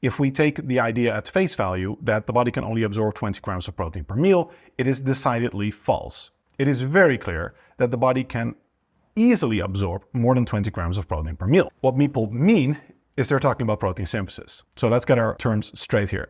If we take the idea at face value that the body can only absorb 20 grams of protein per meal, it is decidedly false. It is very clear that the body can easily absorb more than 20 grams of protein per meal. What people mean is they're talking about protein synthesis. So let's get our terms straight here.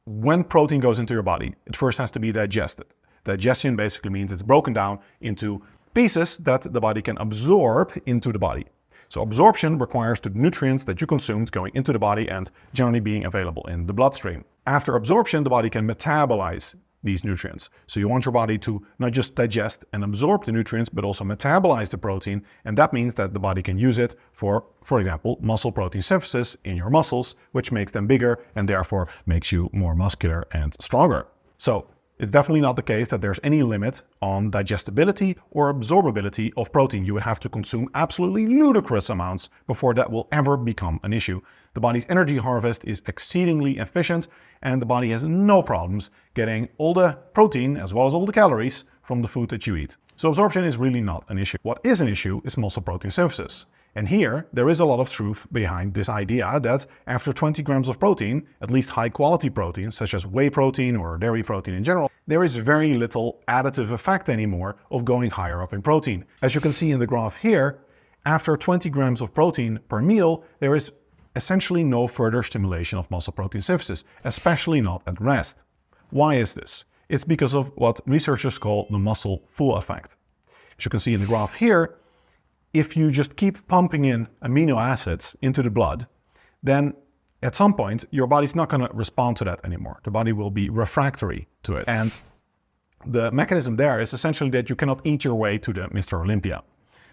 When protein goes into your body, it first has to be digested. Digestion basically means it's broken down into pieces that the body can absorb into the body. So absorption requires the nutrients that you consumed going into the body and generally being available in the bloodstream. After absorption, the body can metabolize these nutrients. So you want your body to not just digest and absorb the nutrients, but also metabolize the protein. And that means that the body can use it for example, muscle protein synthesis in your muscles, which makes them bigger and therefore makes you more muscular and stronger. So it's definitely not the case that there's any limit on digestibility or absorbability of protein. You would have to consume absolutely ludicrous amounts before that will ever become an issue. The body's energy harvest is exceedingly efficient and the body has no problems getting all the protein as well as all the calories from the food that you eat. So absorption is really not an issue. What is an issue is muscle protein synthesis. And here, there is a lot of truth behind this idea that after 20 grams of protein, at least high quality protein, such as whey protein or dairy protein in general, there is very little additive effect anymore of going higher up in protein. As you can see in the graph here, after 20 grams of protein per meal, there is essentially no further stimulation of muscle protein synthesis, especially not at rest. Why is this? It's because of what researchers call the muscle full effect. As you can see in the graph here, if you just keep pumping in amino acids into the blood, then at some point your body's not going to respond to that anymore. The body will be refractory to it. And the mechanism there is essentially that you cannot eat your way to the Mr. Olympia.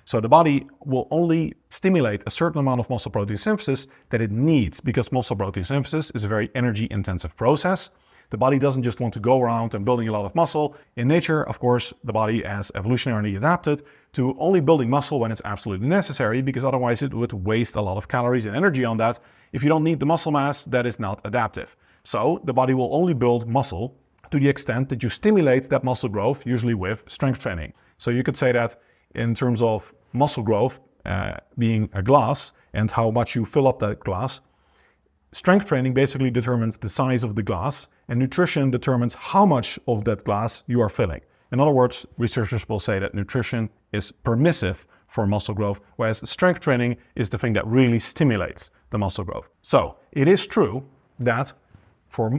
So the body will only stimulate a certain amount of muscle protein synthesis that it needs, because muscle protein synthesis is a very energy intensive process. The body doesn't just want to go around and building a lot of muscle. In nature, of course, the body has evolutionarily adapted to only building muscle when it's absolutely necessary, because otherwise it would waste a lot of calories and energy on that. If you don't need the muscle mass, that is not adaptive. So the body will only build muscle to the extent that you stimulate that muscle growth, usually with strength training. So you could say that in terms of muscle growth being a glass and how much you fill up that glass, strength training basically determines the size of the glass, and nutrition determines how much of that glass you are filling. In other words, researchers will say that nutrition is permissive for muscle growth, whereas strength training is the thing that really stimulates the muscle growth. So it is true that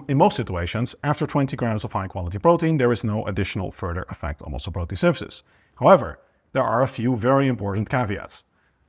in most situations, after 20 grams of high quality protein, there is no additional further effect on muscle protein synthesis. However, there are a few very important caveats.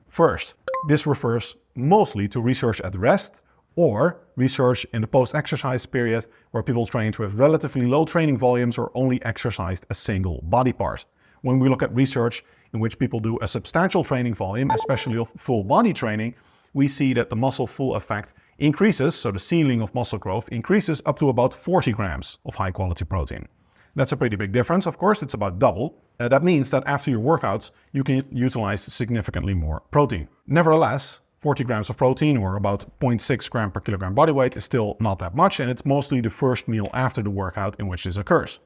First, this refers mostly to research at rest or research in the post-exercise period where people trained with relatively low training volumes or only exercised a single body part. When we look at research in which people do a substantial training volume, especially of full body training, we see that the muscle full effect increases, so the ceiling of muscle growth increases up to about 40 grams of high quality protein. That's a pretty big difference, of course, it's about double. That means that after your workouts, you can utilize significantly more protein. Nevertheless, 40 grams of protein, or about 0.6 gram per kilogram body weight, is still not that much, and it's mostly the first meal after the workout in which this occurs.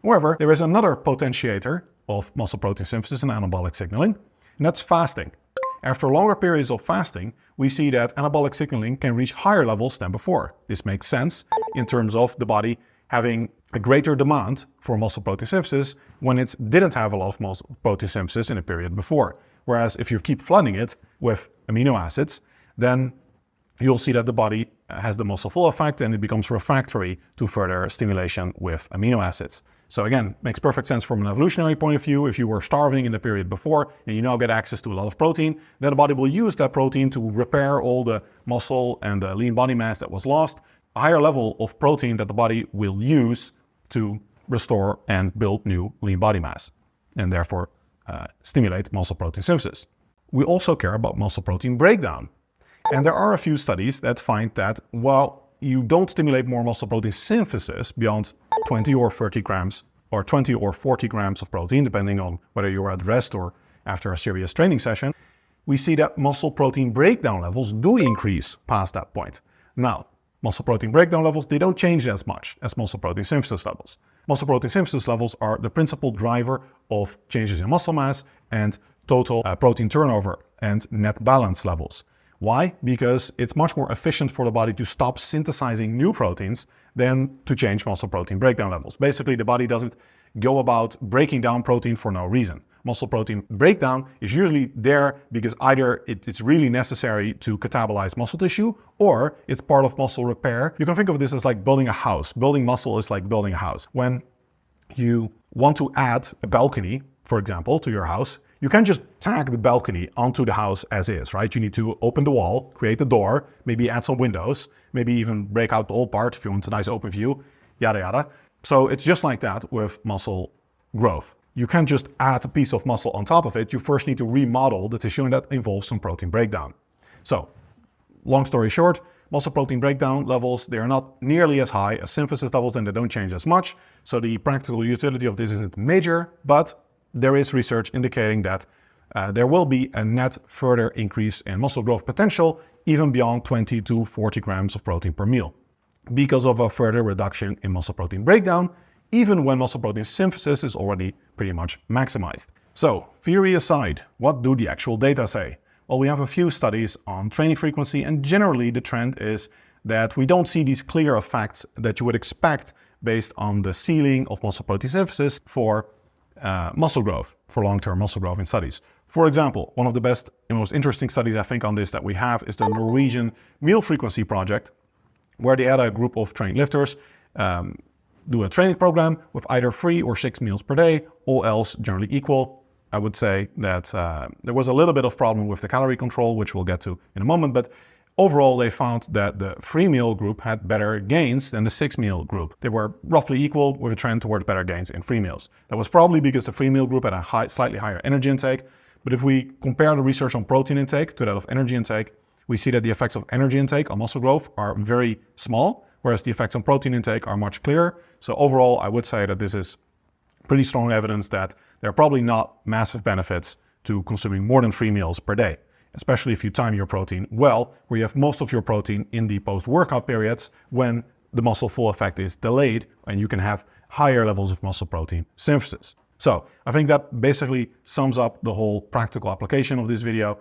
However, there is another potentiator of muscle protein synthesis and anabolic signaling, and that's fasting. After longer periods of fasting, we see that anabolic signaling can reach higher levels than before. This makes sense in terms of the body having a greater demand for muscle protein synthesis when it didn't have a lot of muscle protein synthesis in a period before. Whereas if you keep flooding it with amino acids, then you'll see that the body has the muscle full effect and it becomes refractory to further stimulation with amino acids. So again, makes perfect sense from an evolutionary point of view. If you were starving in the period before and you now get access to a lot of protein, then the body will use that protein to repair all the muscle and the lean body mass that was lost. A higher level of protein that the body will use to restore and build new lean body mass, and therefore stimulate muscle protein synthesis. We also care about muscle protein breakdown. And there are a few studies that find that while you don't stimulate more muscle protein synthesis beyond 20 or 30 grams or 20 or 40 grams of protein, depending on whether you're at rest or after a serious training session, we see that muscle protein breakdown levels do increase past that point. Now, muscle protein breakdown levels, they don't change as much as muscle protein synthesis levels. Muscle protein synthesis levels are the principal driver of changes in muscle mass and total protein turnover and net balance levels. Why? Because it's much more efficient for the body to stop synthesizing new proteins than to change muscle protein breakdown levels. Basically, the body doesn't go about breaking down protein for no reason. Muscle protein breakdown is usually there because either it's really necessary to catabolize muscle tissue, or it's part of muscle repair. You can think of this as like building a house. Building muscle is like building a house. When you want to add a balcony, for example, to your house, you can't just tack the balcony onto the house as is, right? You need to open the wall, create the door, maybe add some windows, maybe even break out the old part if you want a nice open view, yada yada. So it's just like that with muscle growth. You can't just add a piece of muscle on top of it. You first need to remodel the tissue, and that involves some protein breakdown. So, long story short, muscle protein breakdown levels, they are not nearly as high as synthesis levels, and they don't change as much. So the practical utility of this isn't major, but there is research indicating that there will be a net further increase in muscle growth potential, even beyond 20 to 40 grams of protein per meal, because of a further reduction in muscle protein breakdown, even when muscle protein synthesis is already pretty much maximized. So, theory aside, what do the actual data say? Well, we have a few studies on training frequency, and generally the trend is that we don't see these clear effects that you would expect based on the ceiling of muscle protein synthesis for muscle growth, for long-term muscle growth in studies. For example, one of the best and most interesting studies I think on this that we have is the Norwegian Meal Frequency Project, where they had a group of trained lifters do a training program with either 3 or 6 meals per day, all else generally equal. I would say that there was a little bit of problem with the calorie control, which we'll get to in a moment, but overall they found that the 3-meal group had better gains than the 6-meal group. They were roughly equal, with a trend towards better gains in 3 meals. That was probably because the 3-meal group had a slightly higher energy intake, but if we compare the research on protein intake to that of energy intake, we see that the effects of energy intake on muscle growth are very small, whereas the effects on protein intake are much clearer. So overall, I would say that this is pretty strong evidence that there are probably not massive benefits to consuming more than 3 meals per day, especially if you time your protein well, where you have most of your protein in the post-workout periods when the muscle full effect is delayed and you can have higher levels of muscle protein synthesis. So I think that basically sums up the whole practical application of this video.